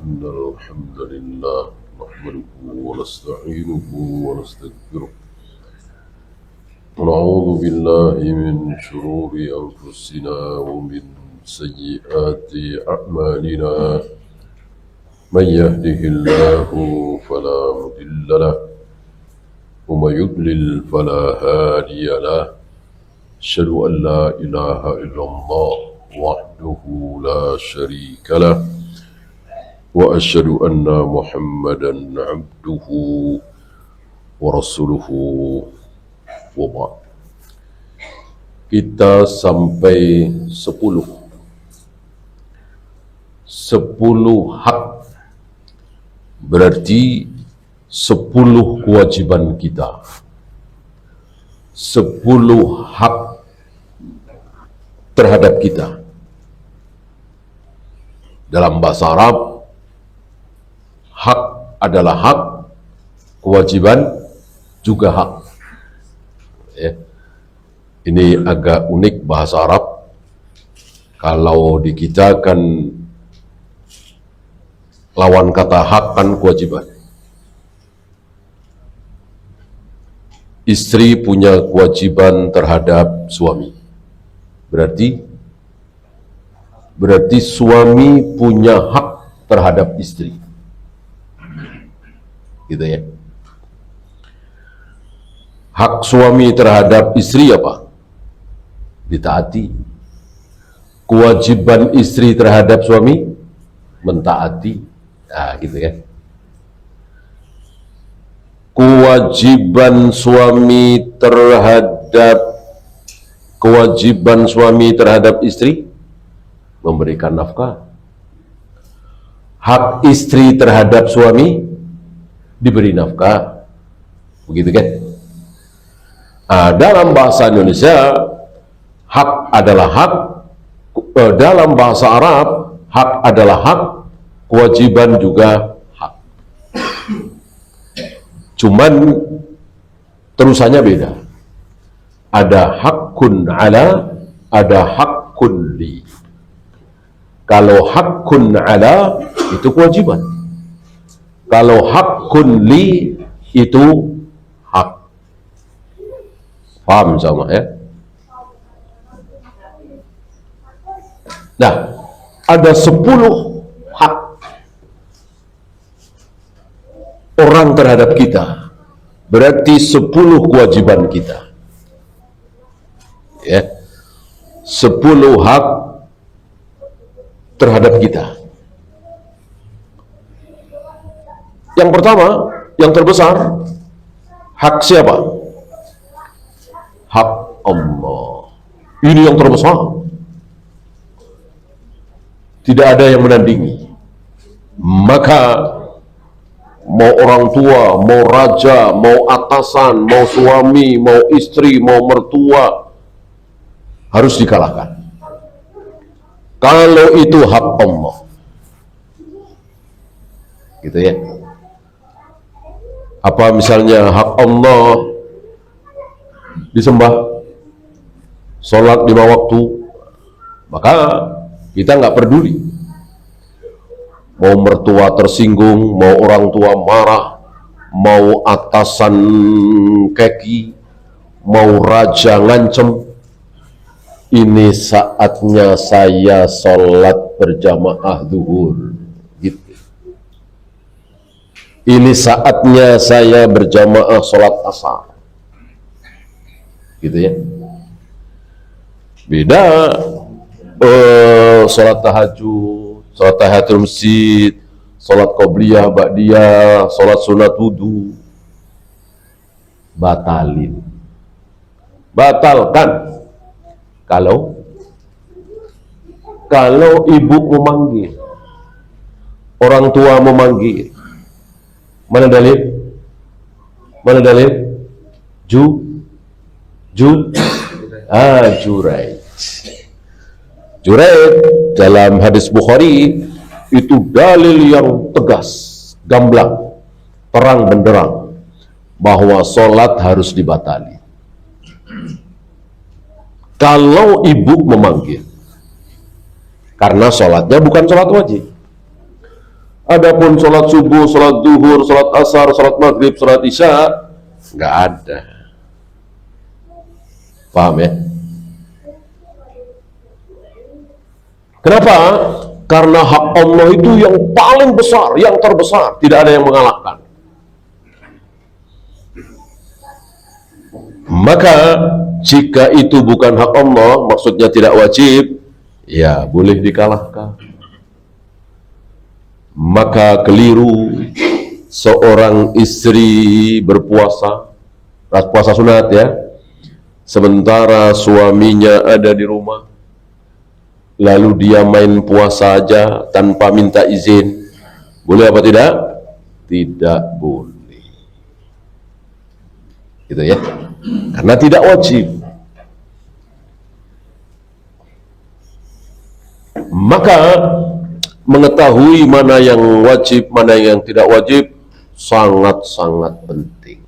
إن الحمد لله نحمده ونستعينه ونستغفره ونعوذ بالله من شرور أنفسنا ومن سيئات أعمالنا من يهده الله فلا مضل له ومن يضلل فلا هادي له أشهد أن لا إله إلا الله وحده لا شريك له وأشهد أن محمدا عبده ورسوله وبعد. Kita sampai 10 hak, berarti 10 kewajiban kita, 10 hak terhadap kita. Dalam bahasa Arab, hak adalah hak, kewajiban juga hak. Ya. Ini agak unik bahasa Arab. Kalau di kita kan lawan kata hak kan kewajiban. Istri punya kewajiban terhadap suami. Berarti suami punya hak terhadap istri. Gitu ya. Hak suami terhadap istri apa? Ditaati. Kewajiban istri terhadap suami mentaati. Nah, gitu kan. Kewajiban suami terhadap istri memberikan nafkah. Hak istri terhadap suami diberi nafkah. Begitu kan? Dalam bahasa Indonesia, hak adalah hak. Dalam bahasa Arab, hak adalah hak, kewajiban juga hak. Cuman terusannya beda. Ada hakun ala, ada hakun li. Kalau hakun ala itu kewajiban. Kalau hakun li itu hak. Paham sama ya? Nah, ada 10 hak orang terhadap kita. Berarti 10 kewajiban kita. Ya. 10 hak terhadap kita. Yang pertama, yang terbesar, hak siapa? Hak Allah. Ini yang terbesar. Tidak ada yang menandingi. Maka mau orang tua, mau raja, mau atasan, mau suami, mau istri, mau mertua, harus dikalahkan. Kalau itu hak Allah. Gitu ya. Apa misalnya hak Allah disembah, sholat 5 waktu, maka kita nggak peduli. Mau mertua tersinggung, mau orang tua marah, mau atasan keki, mau raja ngancem, ini saatnya saya sholat berjamaah zuhur. Gitu. Ini saatnya saya berjamaah sholat asar. Gitu ya. Beda sholat tahajud, sholat tahiyatul masjid, sholat qobliyah, ba'diyah, sholat sunat wudu, batalkan. Kalau ibu memanggil, orang tua memanggil, mana dalil? Juraid dalam hadis Bukhari itu dalil yang tegas, gamblang, terang benderang bahwa sholat harus dibatali. Kalau ibu memanggil, karena sholatnya bukan sholat wajib. Adapun sholat subuh, sholat duhur, sholat asar, sholat maghrib, sholat isya, nggak ada. Paham ya? Kenapa? Karena hak Allah itu yang paling besar, yang terbesar, tidak ada yang mengalahkan. Maka jika itu bukan hak Allah, maksudnya tidak wajib, ya boleh dikalahkan. Maka keliru seorang istri berpuasa, puasa sunat ya, sementara suaminya ada di rumah, lalu dia main puasa aja tanpa minta izin, boleh apa tidak? Tidak boleh, gitu ya, karena tidak wajib. Maka mengetahui mana yang wajib, mana yang tidak wajib sangat-sangat penting.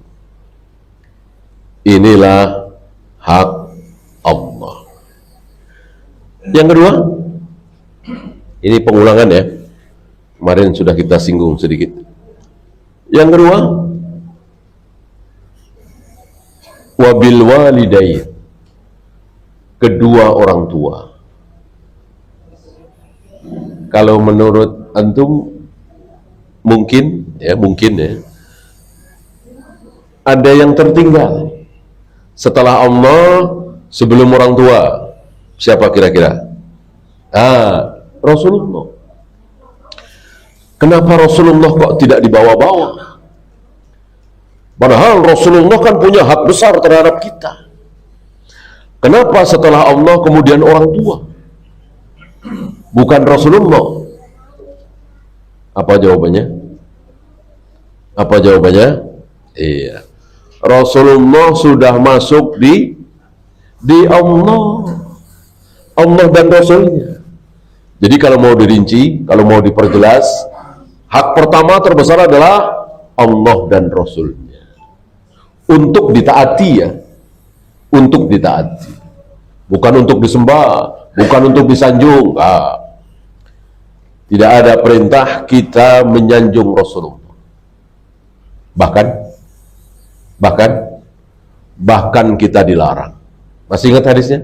Inilah hak Allah. Yang kedua, ini pengulangan ya, kemarin sudah kita singgung sedikit. Yang kedua, wabil walidain, kedua orang tua. Kalau menurut antum mungkin ya, ada yang tertinggal setelah Allah sebelum orang tua. Siapa kira-kira? Rasulullah. Kenapa Rasulullah kok tidak dibawa-bawa? Padahal Rasulullah kan punya hak besar terhadap kita. Kenapa setelah Allah kemudian orang tua? Bukan Rasulullah. Apa jawabannya? Apa jawabannya? Iya. Rasulullah sudah masuk di Allah. Allah dan Rasulnya. Jadi kalau mau dirinci, kalau mau diperjelas, hak pertama terbesar adalah Allah dan Rasulnya. Untuk ditaati ya. Untuk ditaati. Bukan untuk disembah, bukan untuk disanjung. Tidak ada perintah kita menyanjung Rasulullah. Bahkan kita dilarang. Masih ingat hadisnya?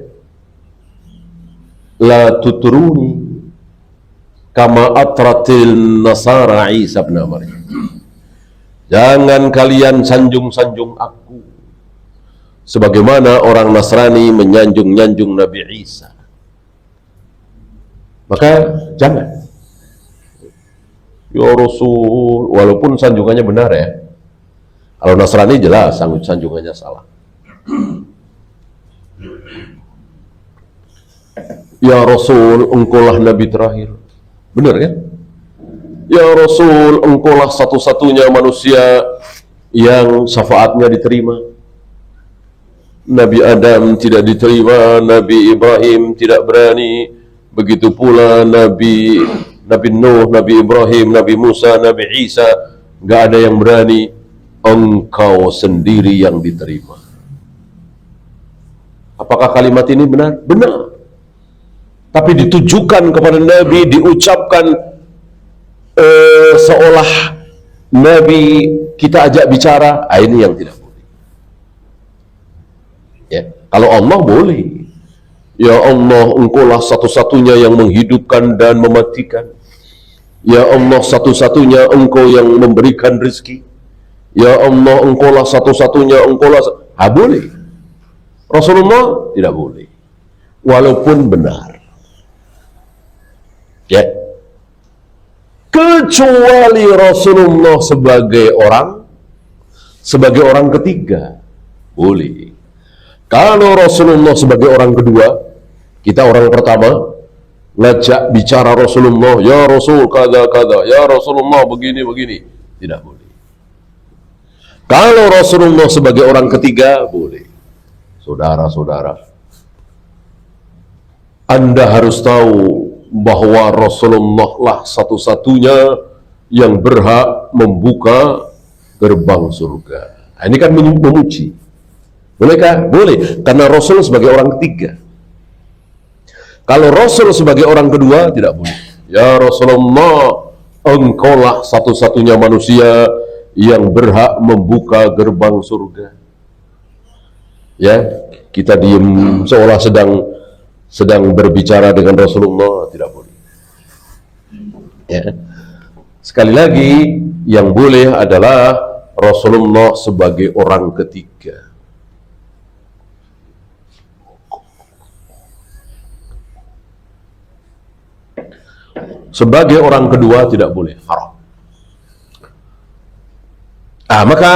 La tutruni kama atratil nasara Isa bin Maryam. Jangan kalian sanjung-sanjung aku sebagaimana orang Nasrani menyanjung-nyanjung Nabi Isa. Maka jangan. Ya Rasul, walaupun sanjungannya benar ya. Kalau Nasrani jelas sanjungannya salah. Ya Rasul, engkaulah Nabi terakhir. Benar kan? Ya Rasul, engkaulah satu-satunya manusia yang syafaatnya diterima. Nabi Adam tidak diterima, Nabi Ibrahim tidak berani, begitu pula Nabi Nuh, Nabi Ibrahim, Nabi Musa, Nabi Isa, gak ada yang berani. Engkau sendiri yang diterima. Apakah kalimat ini benar? Benar. Tapi ditujukan kepada Nabi, diucapkan seolah Nabi kita ajak bicara, ini yang tidak boleh. Ya, kalau Allah boleh. Ya Allah, engkaulah satu-satunya yang menghidupkan dan mematikan. Ya Allah, satu-satunya engkau yang memberikan rezeki. Ya Allah, engkaulah satu-satunya, engkaulah boleh. Rasulullah tidak boleh. Walaupun benar. Ya. Kecuali Rasulullah sebagai orang ketiga. Boleh. Kalau Rasulullah sebagai orang kedua, kita orang pertama, ngajak bicara Rasulullah, ya Rasul kada-kada, ya Rasulullah begini-begini, tidak boleh. Kalau Rasulullah sebagai orang ketiga, boleh. Saudara-saudara, Anda harus tahu bahwa Rasulullah lah satu-satunya yang berhak membuka gerbang surga. Ini kan memuji. Bolehkah? Boleh, karena Rasul sebagai orang ketiga. Kalau Rasul sebagai orang kedua, tidak boleh. Ya Rasulullah, Engkaulah satu-satunya manusia yang berhak membuka gerbang surga. Ya, kita diam seolah sedang berbicara dengan Rasulullah, tidak boleh. Ya. Sekali lagi, yang boleh adalah Rasulullah sebagai orang ketiga. Sebagai orang kedua tidak boleh, haram. Maka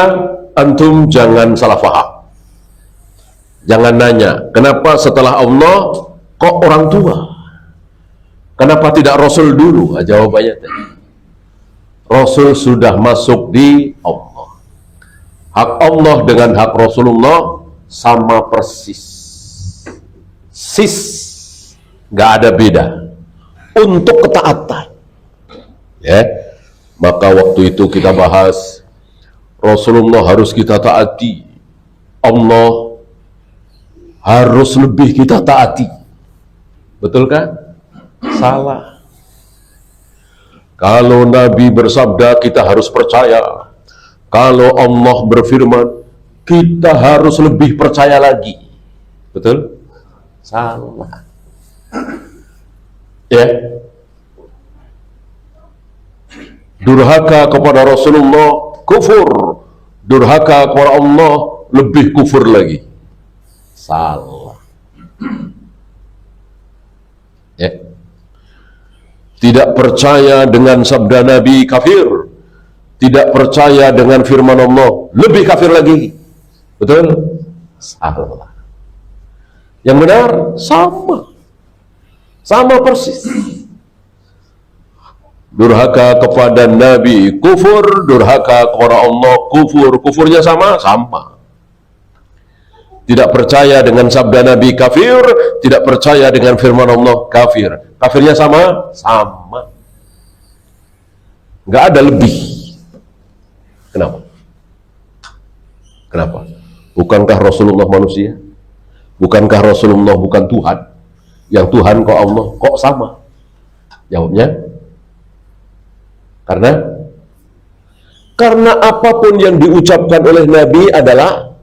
antum jangan salah faham. Jangan nanya, kenapa setelah Allah kok orang tua? Kenapa tidak Rasul dulu? Jawabannya tadi. Rasul sudah masuk di Allah. Hak Allah dengan hak Rasulullah sama persis. Gak ada beda. Untuk ketaatan, ya, maka waktu itu kita bahas Rasulullah harus kita taati, Allah harus lebih kita taati, betul kan? Salah. Kalau Nabi bersabda kita harus percaya, kalau Allah berfirman kita harus lebih percaya lagi, betul? Salah. Ya, durhaka kepada Rasulullah kufur, durhaka kepada Allah lebih kufur lagi. Salah. Ya. Tidak percaya dengan sabda Nabi kafir, tidak percaya dengan firman Allah lebih kafir lagi. Betul? Salah. Yang benar sama persis. Durhaka kepada Nabi kufur, durhaka kepada Allah kufur. Kufurnya sama. Tidak percaya dengan sabda Nabi kafir, tidak percaya dengan firman Allah kafir. Kafirnya sama. Nggak ada lebih. Kenapa? Bukankah Rasulullah manusia? Bukankah Rasulullah bukan Tuhan? Yang Tuhan kok Allah, kok sama? Jawabnya, karena apapun yang diucapkan oleh Nabi adalah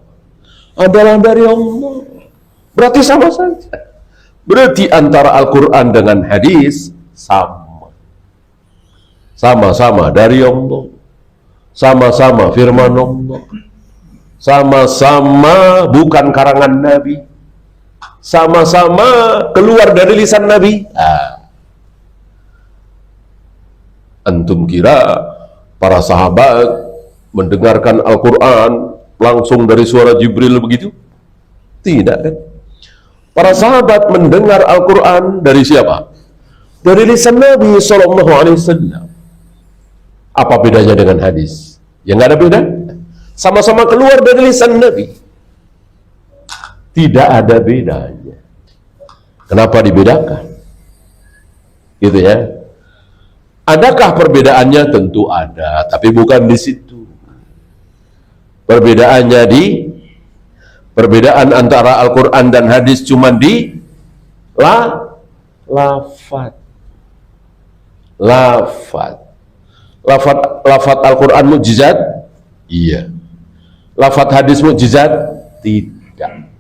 dari Allah. Berarti sama saja. Berarti antara Al-Quran dengan hadis sama-sama dari Allah, sama-sama firman Allah, sama-sama bukan karangan Nabi, sama-sama keluar dari lisan Nabi. Antum kira para sahabat mendengarkan Al-Quran langsung dari suara Jibril begitu? Tidak kan? Para sahabat mendengar Al-Quran dari siapa? Dari lisan Nabi SAW. Apa bedanya dengan hadis? Ya nggak ada beda. Sama-sama keluar dari lisan Nabi. Tidak ada bedanya. Kenapa dibedakan? Gitu ya. Adakah perbedaannya? Tentu ada, tapi bukan di situ. Perbedaan antara Al-Quran dan hadis cuma di lafaz. Lafaz Al-Quran mukjizat? Iya. Lafaz hadis mukjizat? Tidak.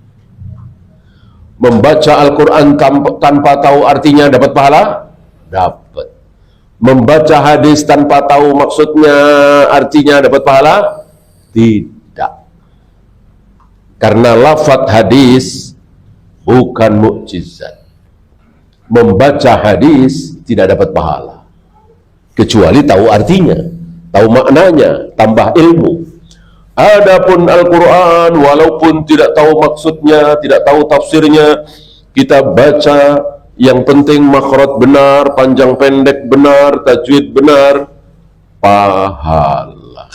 Membaca Al-Quran tanpa tahu artinya dapat pahala? Dapat. Membaca hadis tanpa tahu maksudnya, artinya dapat pahala? Tidak. Karena lafaz hadis bukan mukjizat. Membaca hadis tidak dapat pahala, kecuali tahu artinya, tahu maknanya, tambah ilmu. Adapun Al-Quran, walaupun tidak tahu maksudnya, tidak tahu tafsirnya, kita baca, yang penting makhraj benar, panjang pendek benar, tajwid benar, pahala.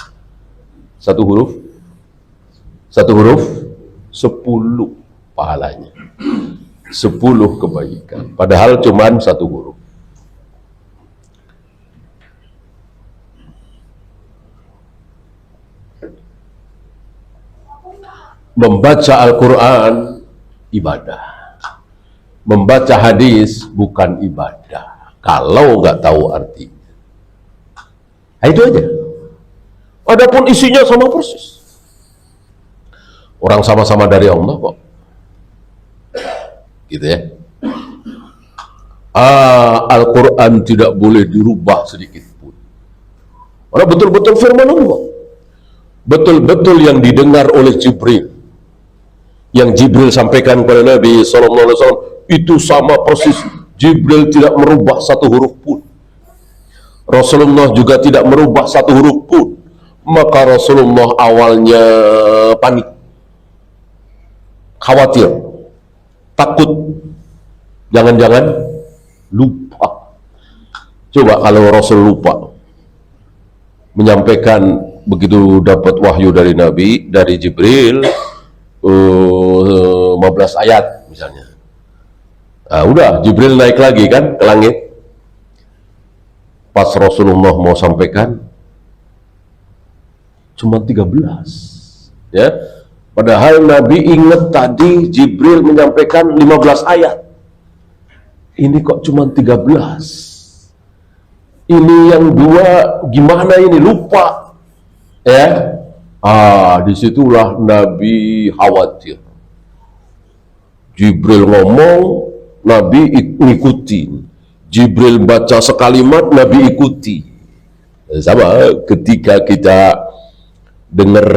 Satu huruf 10 pahalanya, 10 kebaikan, padahal cuman satu huruf. Membaca Al-Quran ibadah, membaca hadis bukan ibadah kalau nggak tahu artinya. Nah, itu aja. Adapun isinya sama persis. Orang sama-sama dari Allah kok. Gitu ya. Al-Quran tidak boleh dirubah sedikit pun. Karena betul-betul firman Allah. Betul-betul yang didengar oleh Jibril. Yang Jibril sampaikan kepada Nabi SAW itu sama persis. Jibril tidak merubah satu huruf pun. Rasulullah juga tidak merubah satu huruf pun. Maka Rasulullah awalnya panik, khawatir, takut, jangan-jangan lupa. Coba kalau Rasul lupa menyampaikan begitu dapat wahyu dari Nabi, dari Jibril 15 ayat misalnya. Nah, udah Jibril naik lagi kan ke langit. Pas Rasulullah mau sampaikan cuma 13. Ya. Padahal Nabi ingat tadi Jibril menyampaikan 15 ayat. Ini kok cuma 13. Ini yang dua gimana ini, lupa. Ya. Disitulah Nabi khawatir. Jibril ngomong, Nabi ngikutin. Jibril baca sekalimat, Nabi ikuti. Sama ketika kita dengar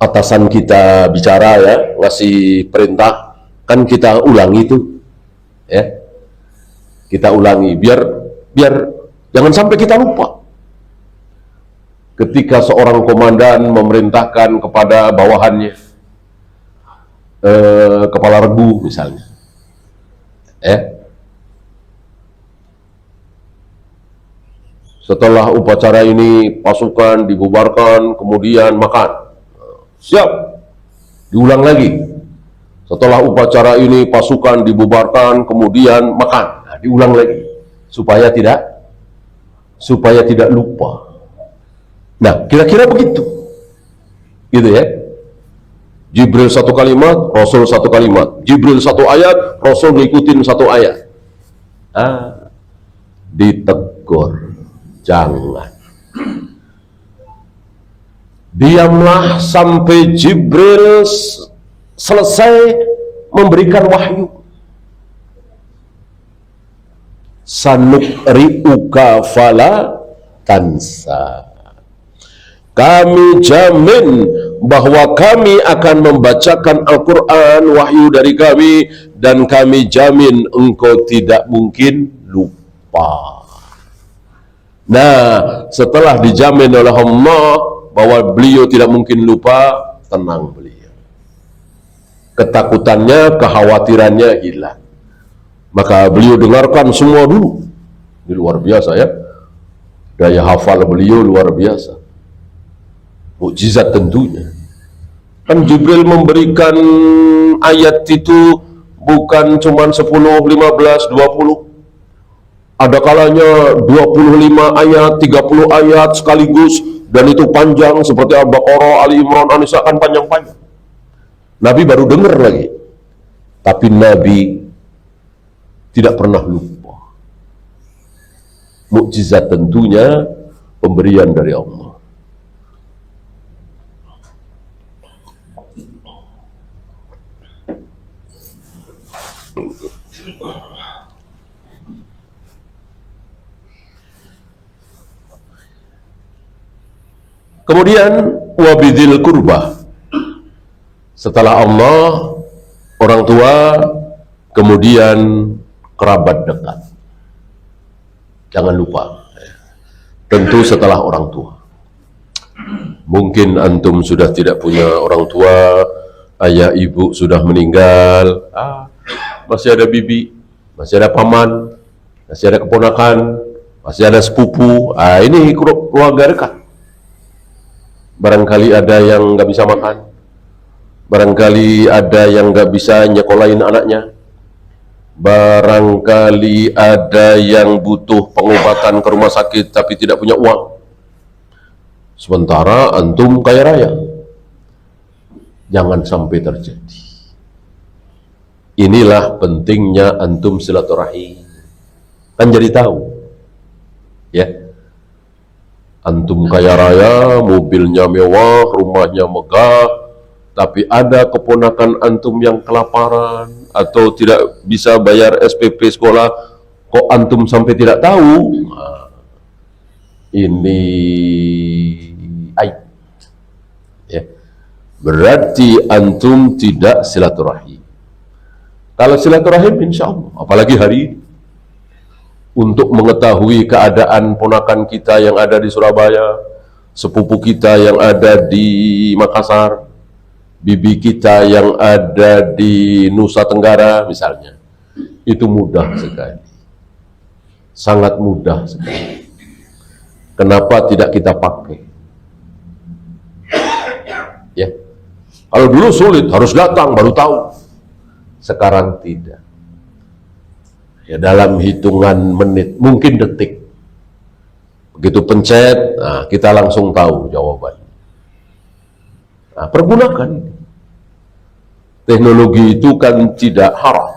atasan kita bicara ya, ngasih perintah, kan kita ulangi itu. Ya. Kita ulangi biar jangan sampai kita lupa. Ketika seorang komandan memerintahkan kepada bawahannya, kepala regu misalnya, setelah upacara ini pasukan dibubarkan, kemudian makan. Siap, diulang lagi. Setelah upacara ini pasukan dibubarkan, kemudian makan. Nah, diulang lagi supaya tidak lupa. Nah, kira-kira begitu. Gitu ya. Jibril satu kalimat, Rasul satu kalimat. Jibril satu ayat, Rasul ngikutin satu ayat. Ditegur. Jangan. Diamlah sampai Jibril selesai memberikan wahyu. Sanukri'uka fala tansa. Kami jamin bahwa kami akan membacakan Al-Quran, wahyu dari kami, dan kami jamin engkau tidak mungkin lupa. Nah, setelah dijamin oleh Allah bahwa beliau tidak mungkin lupa, tenang beliau. Ketakutannya, kekhawatirannya hilang. Maka beliau dengarkan semua dulu. Ini luar biasa ya. Daya hafal beliau luar biasa. Mukjizat tentunya. Kan Jibril memberikan ayat itu bukan cuma 10, 15, 20. Ada kalanya 25 ayat, 30 ayat sekaligus, dan itu panjang seperti Al-Baqarah, Ali Imran, An-Nisa, kan panjang-panjang. Nabi baru dengar lagi. Tapi Nabi tidak pernah lupa. Mukjizat tentunya pemberian dari Allah. Kemudian wabidil kurba, setelah Allah, orang tua, kemudian kerabat dekat. Jangan lupa, tentu setelah orang tua. Mungkin antum sudah tidak punya orang tua, ayah ibu sudah meninggal, masih ada bibi, masih ada paman, masih ada keponakan, masih ada sepupu. Ini keluarga dekat. Barangkali ada yang nggak bisa makan, barangkali ada yang nggak bisa nyekolahin anaknya, barangkali ada yang butuh pengobatan ke rumah sakit tapi tidak punya uang. Sementara antum kaya raya. Jangan sampai terjadi. Inilah pentingnya antum silaturahim. Kan jadi tahu, ya. Antum kaya raya, mobilnya mewah, rumahnya megah, tapi ada keponakan antum yang kelaparan atau tidak bisa bayar SPP sekolah, kok antum sampai tidak tahu? Nah, ini aib. Ya. Berarti antum tidak silaturahim. Kalau silaturahim, insya Allah, apalagi hari ini, untuk mengetahui keadaan ponakan kita yang ada di Surabaya, sepupu kita yang ada di Makassar, bibi kita yang ada di Nusa Tenggara misalnya, itu mudah sekali, sangat mudah sekali. Kenapa tidak kita pakai? Ya, kalau dulu sulit, harus datang baru tahu. Sekarang tidak. Ya, dalam hitungan menit, mungkin detik, begitu pencet, nah, kita langsung tahu jawaban. Nah, pergunakan. Teknologi itu kan tidak haram,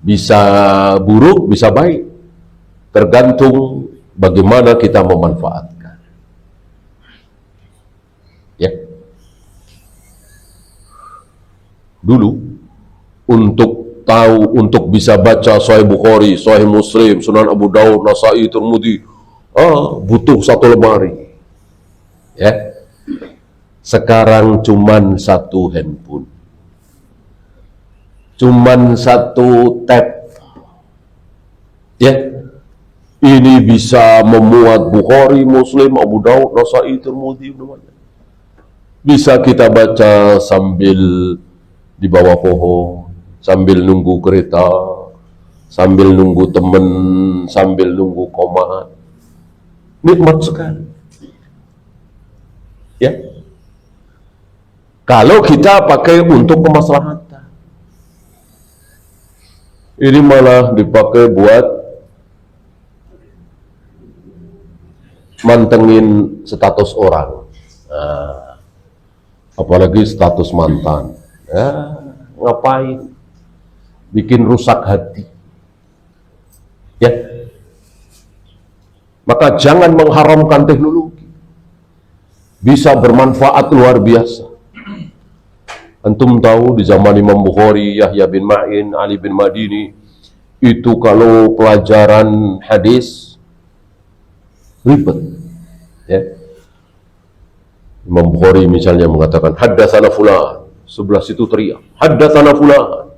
bisa buruk, bisa baik, tergantung bagaimana kita memanfaatkan. Ya, dulu untuk bisa baca Sahih Bukhari, Sahih Muslim, Sunan Abu Daud, Nasai, Tirmidzi, butuh satu lemari. Ya, sekarang cuman satu handphone, cuman satu tab. Ya, ini bisa memuat Bukhari, Muslim, Abu Daud, Nasai, Tirmidzi, bisa kita baca sambil di bawah pohon, sambil nunggu kereta, sambil nunggu temen, sambil nunggu komat. Nikmat sekali. Ya, kalau kita pakai untuk kemaslahatan. Ini malah dipakai buat mantengin status orang. Nah, apalagi status mantan. Ya, ngapain? Bikin rusak hati. Ya, maka jangan mengharamkan teknologi. Bisa bermanfaat luar biasa. Antum tahu di zaman Imam Bukhari, Yahya bin Ma'in, Ali bin Madini, itu kalau pelajaran hadis ribet. Ya. Imam Bukhari misalnya mengatakan haddatsana fulan, sebelah situ teriak haddatsana fulan,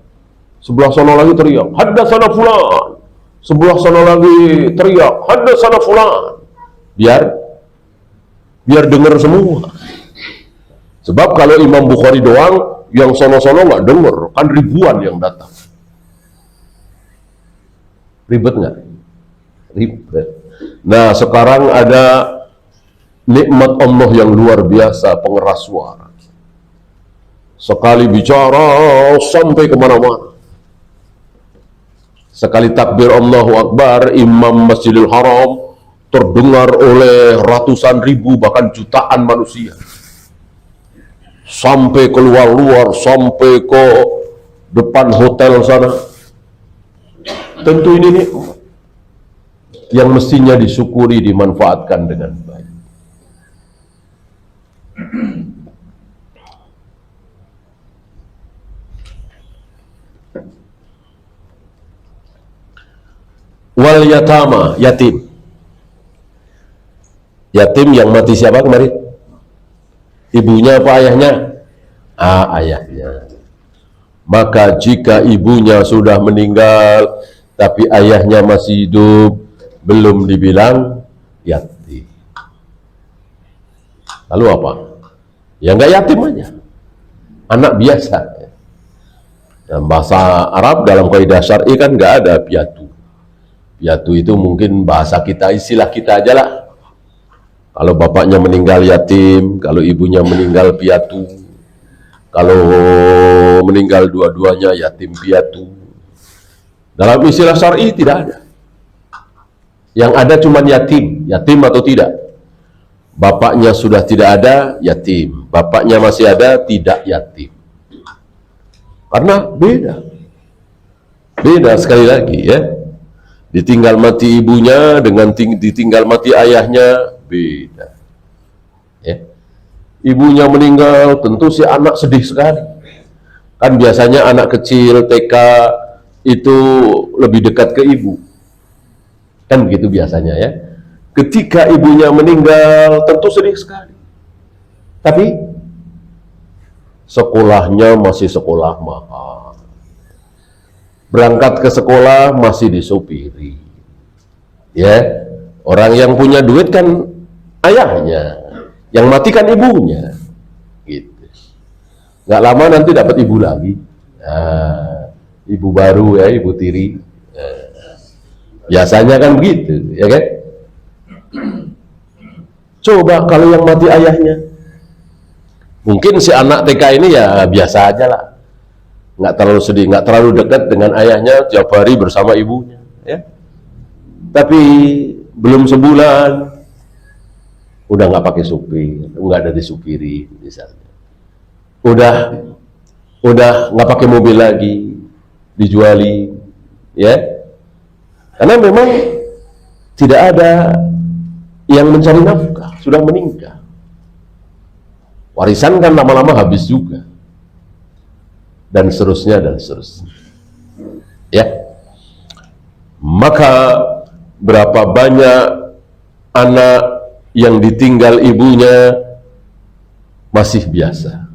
sebelah sana lagi teriak haddatsana fulan, sebelah sana lagi teriak haddatsana fulan, biar dengar semua. Sebab kalau Imam Bukhari doang, yang sono-sono nggak dengar, kan ribuan yang datang. Ribet nggak? Ribet. Nah, sekarang ada nikmat Allah yang luar biasa, pengeras suara. Sekali bicara sampai kemana-mana. Sekali takbir Allahu Akbar, imam Masjidil Haram terdengar oleh ratusan ribu bahkan jutaan manusia. Sampai keluar-luar, sampai ke depan hotel sana. Tentu ini nikmat yang mestinya disyukuri, dimanfaatkan dengan baik. Wal yatama, yatim. Yatim yang mati siapa kemarin? Ibunya apa ayahnya? Ayahnya. Maka jika ibunya sudah meninggal tapi ayahnya masih hidup, belum dibilang yatim. Lalu apa? Ya enggak yatim aja, anak biasa. Dalam bahasa Arab, dalam kaidah syar'i kan enggak ada piatu. Piatu itu mungkin bahasa kita, istilah kita aja lah. Kalau bapaknya meninggal yatim, kalau ibunya meninggal piatu, kalau meninggal dua-duanya yatim piatu. Dalam istilah syar'i tidak ada. Yang ada cuma yatim, yatim atau tidak. Bapaknya sudah tidak ada, yatim. Bapaknya masih ada, tidak yatim. Karena beda. Beda sekali lagi ya. Ditinggal mati ibunya dengan ditinggal mati ayahnya beda. Ya. Ibunya meninggal, tentu si anak sedih sekali. Kan biasanya anak kecil TK itu lebih dekat ke ibu. Kan begitu biasanya ya. Ketika ibunya meninggal, tentu sedih sekali. Tapi sekolahnya masih sekolah mahal. Berangkat ke sekolah masih disupiri. Ya, orang yang punya duit kan ayahnya, yang mati kan ibunya. Gitu. Nggak lama nanti dapat ibu lagi. Nah, ibu baru ya, ibu tiri. Biasanya kan begitu, ya kan? Coba kalau yang mati ayahnya, mungkin si anak TK ini ya biasa aja lah, nggak terlalu sedih, nggak terlalu dekat dengan ayahnya, tiap hari bersama ibunya, ya. Tapi belum sebulan, udah nggak pakai supir, nggak ada disupiri, misalnya. Udah nggak pakai mobil lagi, dijuali, ya. Karena memang tidak ada yang mencari nafkah, sudah meninggal. Warisan kan lama-lama habis juga. Dan seterusnya, dan seterusnya. Ya. Maka berapa banyak anak yang ditinggal ibunya masih biasa.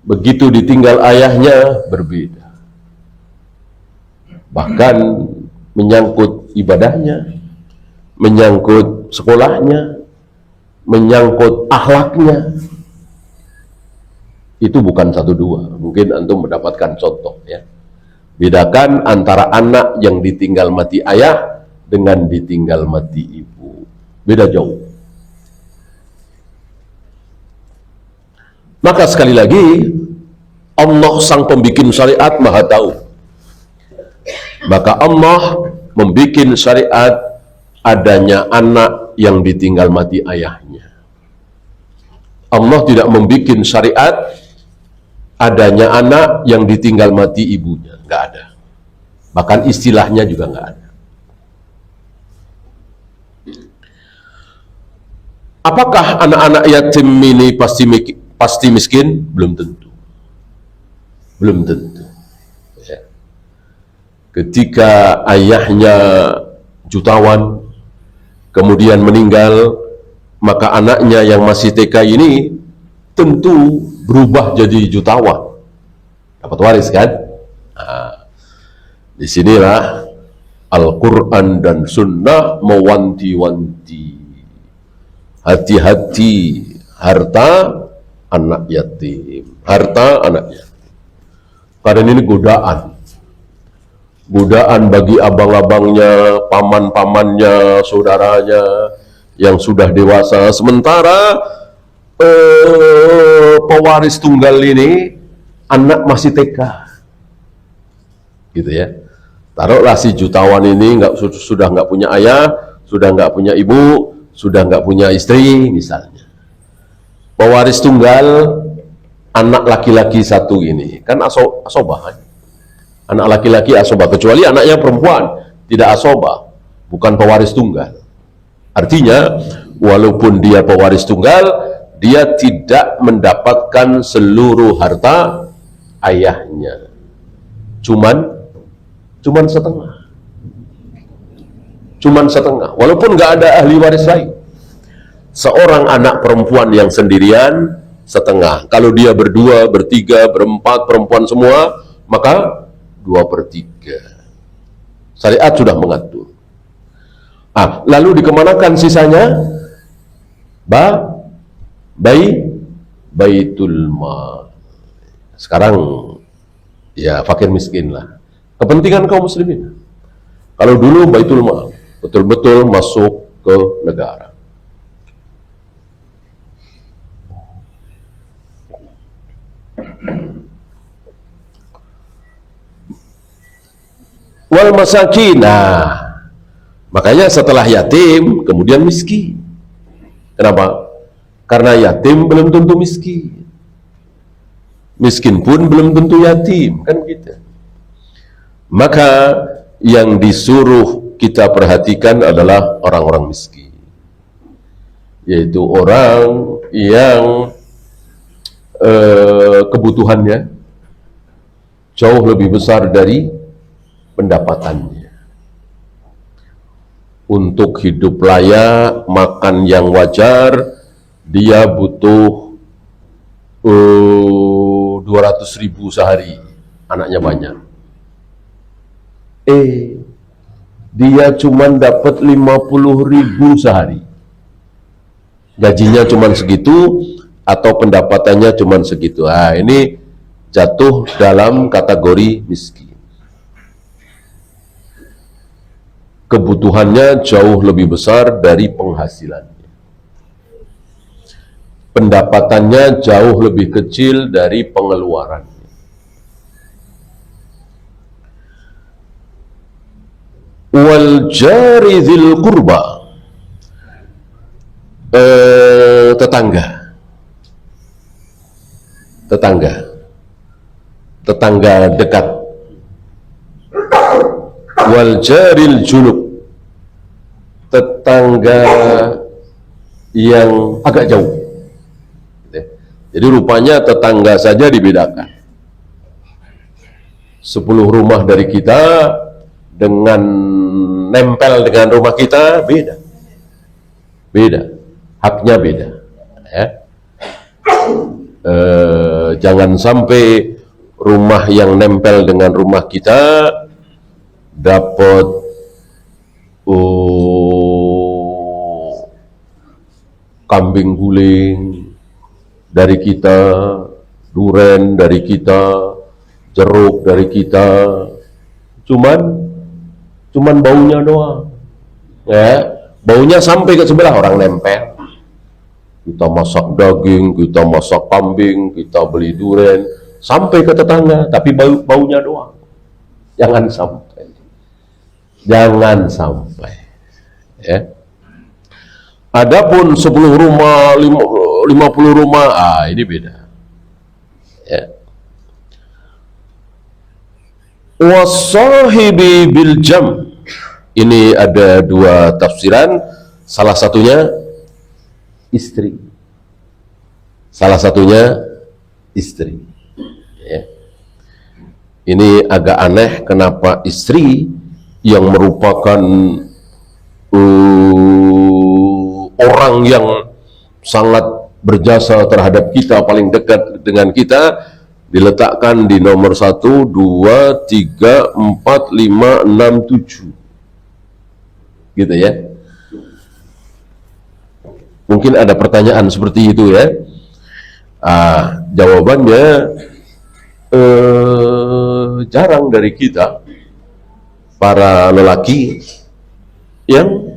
Begitu ditinggal ayahnya berbeda. Bahkan menyangkut ibadahnya, menyangkut sekolahnya, menyangkut akhlaknya. Itu bukan satu dua, mungkin antum mendapatkan contoh ya. Bedakan antara anak yang ditinggal mati ayah dengan ditinggal mati ibu. Beda jauh. Maka sekali lagi, Allah sang pembikin syariat maha tahu. Maka Allah membikin syariat adanya anak yang ditinggal mati ayahnya. Allah tidak membikin syariat adanya anak yang ditinggal mati ibunya. Nggak ada. Bahkan istilahnya juga nggak ada. Apakah anak-anak yatim ini pasti miskin? Belum tentu. Belum tentu. Ketika ayahnya jutawan, kemudian meninggal, maka anaknya yang masih TK ini tentu berubah jadi jutawan, dapat waris kan? Nah, disinilah Al-Quran dan Sunnah mewanti-wanti, hati-hati harta anak yatim, harta anak yatim. Karena ini godaan bagi abang-abangnya, paman-pamannya, saudaranya yang sudah dewasa. Sementara pewaris tunggal ini anak masih TK, gitu ya. Taruhlah si jutawan ini sudah nggak punya ayah, sudah nggak punya ibu, sudah nggak punya istri, misalnya. Pewaris tunggal anak laki-laki satu ini kan asobah. Anak laki-laki asobah, kecuali anaknya perempuan tidak asobah, bukan pewaris tunggal. Artinya walaupun dia pewaris tunggal, dia tidak mendapatkan seluruh harta ayahnya, cuman setengah, walaupun nggak ada ahli waris lain. Seorang anak perempuan yang sendirian setengah, kalau dia berdua, bertiga, berempat, perempuan semua, maka 2/3. Syariat sudah mengatur. Lalu dikemanakan sisanya? Baitul mal. Sekarang ya fakir miskin lah. Kepentingan kaum muslimin. Kalau dulu baitul mal, betul-betul masuk ke negara. Wal masakin. Makanya setelah yatim kemudian miskin. Kenapa? Karena yatim belum tentu miskin, miskin pun belum tentu yatim, kan gitu. Maka yang disuruh kita perhatikan adalah orang-orang miskin, yaitu orang yang kebutuhannya jauh lebih besar dari pendapatannya. Untuk hidup layak, makan yang wajar, dia butuh 200.000 sehari, anaknya banyak. Dia cuman dapat 50.000 sehari. Gajinya cuman segitu atau pendapatannya cuman segitu. Nah, ini jatuh dalam kategori miskin. Kebutuhannya jauh lebih besar dari penghasilannya. Pendapatannya jauh lebih kecil dari pengeluarannya. Wal jari dzil qurba, tetangga dekat. Wal jaril junub, tetangga yang agak jauh. Jadi rupanya tetangga saja dibedakan. 10 rumah dari kita dengan nempel dengan rumah kita beda, haknya beda. Ya. Jangan sampai rumah yang nempel dengan rumah kita dapat kambing guling dari kita, duren dari kita, jeruk dari kita, cuman baunya doang. Ya, baunya sampai ke sebelah, orang nempel. Kita masak daging, kita masak kambing, kita beli duren, sampai ke tetangga, tapi baunya doang. Jangan sampai. Ya. Adapun 10 rumah, 50 rumah, ini beda. Ya. Wasahibi bil jam. Ini ada 2 tafsiran. Salah satunya istri. Ya. Ini agak aneh, kenapa istri yang merupakan orang yang sangat berjasa terhadap kita, paling dekat dengan kita, diletakkan di nomor 1, 2, 3, 4, 5, 6, 7 gitu ya. Mungkin ada pertanyaan seperti itu ya. Jawabannya jarang dari kita para lelaki yang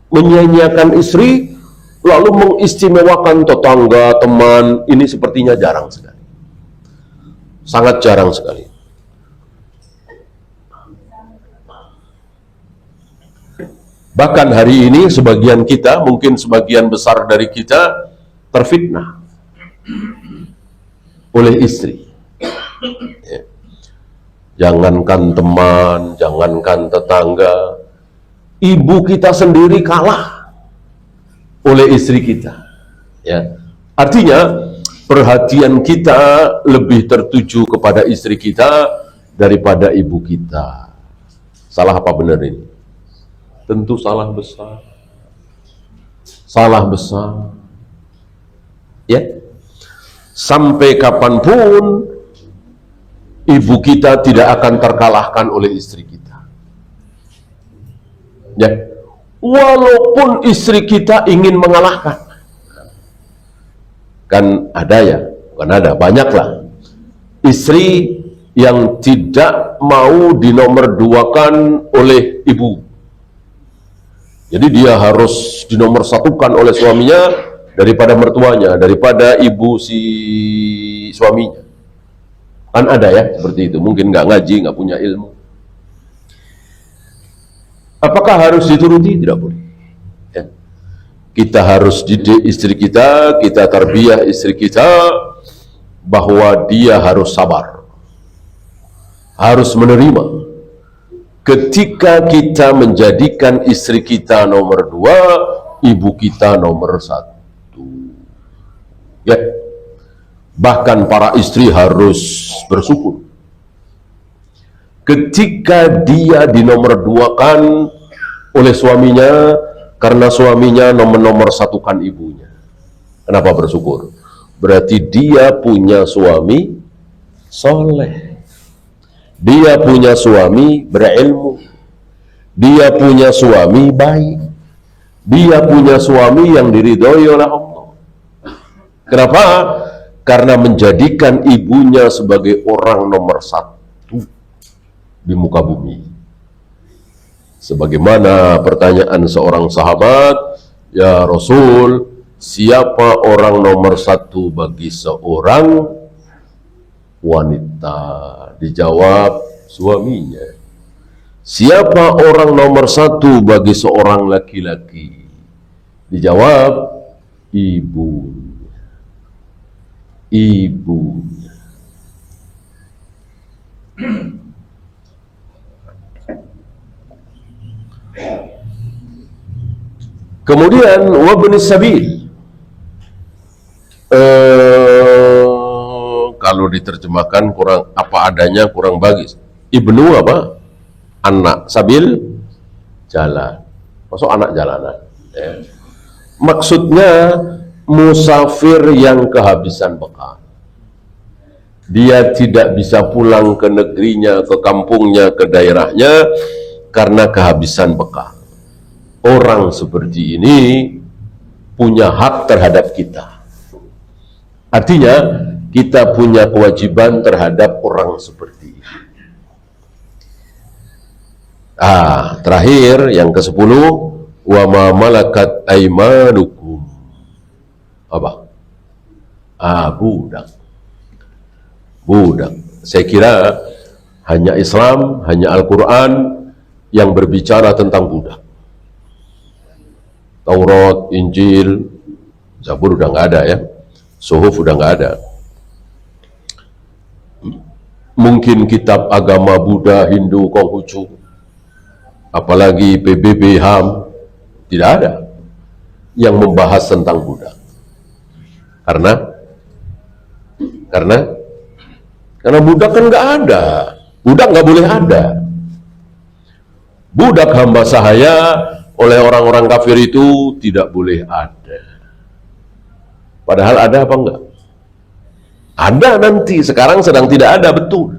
menyanyiakan istri lalu mengistimewakan tetangga, teman. Ini sepertinya jarang sekali, sangat jarang sekali. Bahkan hari ini sebagian kita, mungkin sebagian besar dari kita, terfitnah oleh istri. Ya. Jangankan teman, jangankan tetangga, ibu kita sendiri kalah oleh istri kita. Ya. Artinya perhatian kita lebih tertuju kepada istri kita daripada ibu kita. Salah apa benar ini? Tentu salah besar. Salah besar. Ya. Sampai kapanpun ibu kita tidak akan terkalahkan oleh istri kita. Ya. Walaupun istri kita ingin mengalahkan. Kan ada ya, bukan ada, banyaklah istri yang tidak mau dinomor duakan oleh ibu. Jadi dia harus dinomor satukan oleh suaminya daripada mertuanya, daripada ibu si suaminya. Kan ada ya seperti itu, mungkin nggak ngaji, nggak punya ilmu. Apakah harus dituruti? Tidak boleh. Ya. Kita harus didik istri kita, kita tarbiyah istri kita, bahwa dia harus sabar. harus menerima ketika kita menjadikan istri kita nomor 2, ibu kita nomor 1. Ya, bahkan para istri harus bersyukur ketika dia dinomor 2-kan oleh suaminya, karena suaminya nomor 1-kan ibunya. Kenapa bersyukur? Berarti dia punya suami soleh. Dia punya suami berilmu, dia punya suami baik, dia punya suami yang diridhoi oleh Allah. Kenapa? Karena menjadikan ibunya sebagai orang nomor 1 di muka bumi. Sebagaimana pertanyaan seorang sahabat, ya Rasul, siapa orang nomor 1 bagi seorang wanita? Dijawab suaminya. Siapa orang nomor 1 bagi seorang laki-laki? Dijawab ibunya. Ibunya. Kemudian wabni sabil. Kalau diterjemahkan kurang apa adanya, kurang bagus. Ibnu apa? Anak. Sabil jalan. Maksud anak jalanan. Ya. Maksudnya musafir yang kehabisan bekal. Dia tidak bisa pulang ke negerinya, ke kampungnya, ke daerahnya karena kehabisan bekal. Orang seperti ini punya hak terhadap kita. Artinya kita punya kewajiban terhadap orang seperti ini. Terakhir yang ke-10, wa ma malakat aimanukum. Apa? Budak. Budak. Saya kira hanya Islam, hanya Al-Quran yang berbicara tentang budak. Taurat, Injil, Zabur udah nggak ada ya. Suhuf udah nggak ada. Mungkin kitab agama Buddha, Hindu, Konghucu, apalagi PBB, HAM, tidak ada yang membahas tentang budak. Karena budak kan nggak ada. Budak nggak boleh ada. Budak hamba sahaya oleh orang-orang kafir itu tidak boleh ada. Padahal ada apa enggak? Ada nanti, sekarang sedang tidak ada, betul.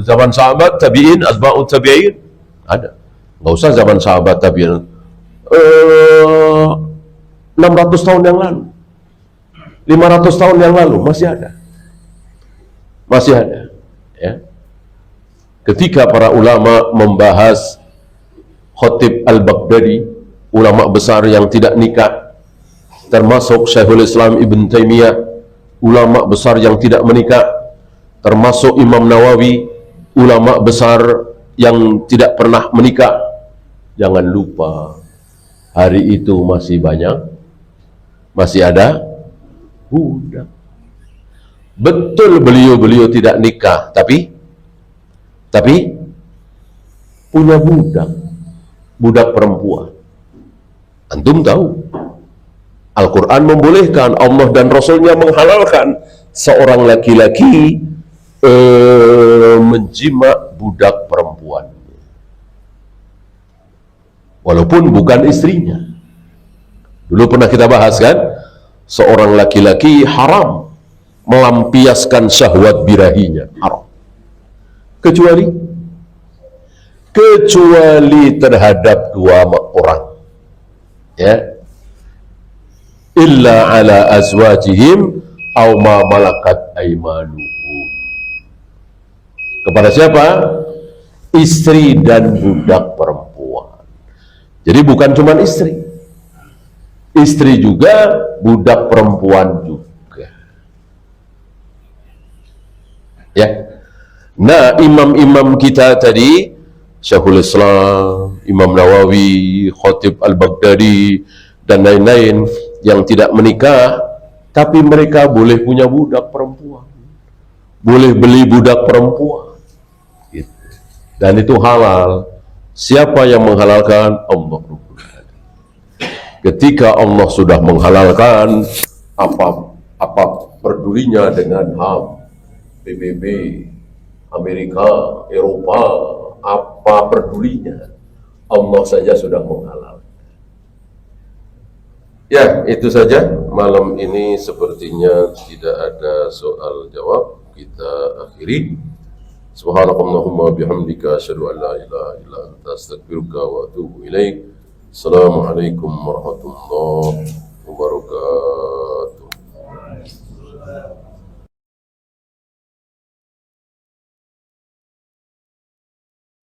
Zaman sahabat, tabi'in, asba'ut tabi'in, ada. Nggak usah zaman sahabat, tabi'in. 600 tahun yang lalu, 500 tahun yang lalu, masih ada. Masih ada. Ya. Ketika para ulama membahas Khatib Al-Baghdadi, ulama besar yang tidak nikah, termasuk Syekhul Islam Ibn Taimiyah, ulama besar yang tidak menikah, termasuk Imam Nawawi, ulama besar yang tidak pernah menikah. Jangan lupa, hari itu masih banyak, masih ada budak. Betul beliau tidak nikah, tapi punya budak perempuan. Antum tahu, Al-Quran membolehkan, Allah dan Rasulnya menghalalkan seorang laki-laki menjima budak perempuan, walaupun bukan istrinya. Dulu pernah kita bahas kan, seorang laki-laki haram melampiaskan syahwat birahinya, haram, kecuali terhadap 2 orang, ya, illa ala azwajihim aw ma malakat aymanuhum. Kepada siapa? Istri dan budak perempuan. Jadi bukan cuma istri juga, budak perempuan juga. Ya. Nah, imam-imam kita tadi, Syekhul Islam, Imam Nawawi, Khatib Al-Baghdadi, dan lain-lain yang tidak menikah, tapi mereka boleh punya budak perempuan. boleh beli budak perempuan. Gitu. Dan itu halal. Siapa yang menghalalkan? Allah. Ketika Allah sudah menghalalkan, apa pedulinya dengan HAM, PBB, Amerika, Eropa, apa pedulinya? Allah saja sudah menghalalkan. Ya, itu saja. Malam ini sepertinya tidak ada soal jawab. Kita akhiri. Subhanakallahumma bihamdika asyhadu an la ilaha illa anta astaghfiruka wa atubu ilaik. Assalamualaikum warahmatullahi wabarakatuh.